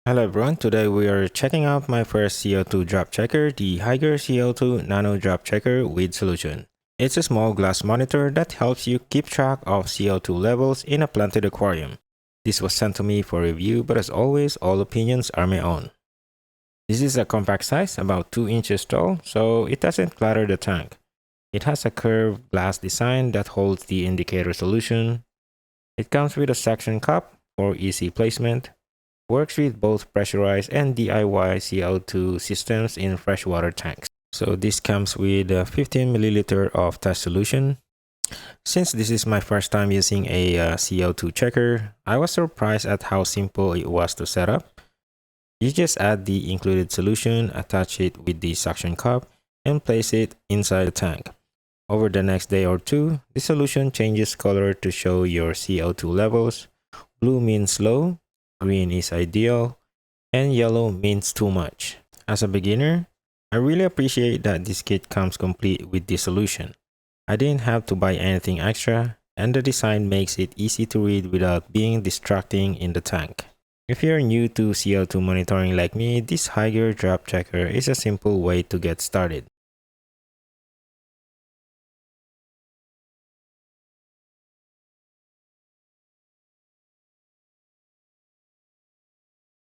Hello everyone, today we are checking out my first CO2 drop checker, the Hygger CO2 Nano drop checker with solution. It's a small glass monitor that helps you keep track of CO2 levels in a planted aquarium. This was sent to me for review, but as always, all opinions are my own. This is a compact size, about 2 inches tall, so it doesn't clutter the tank. It has a curved glass design that holds the indicator solution. It comes with a suction cup for easy placement. Works with both pressurized and DIY CO2 systems in freshwater tanks. So this comes with a 15 milliliter of test solution. Since this is my first time using a CO2 checker, I was surprised at how simple it was to set up. You just add the included solution, attach it with the suction cup, and place it inside the tank. Over the next day or two, the solution changes color to show your CO2 levels. Blue means low, green is ideal, and yellow means too much. As a beginner, I really appreciate that this kit comes complete with this solution. I didn't have to buy anything extra, and the design makes it easy to read without being distracting in the tank. If you're new to CO2 monitoring like me, this Hygger drop checker is a simple way to get started.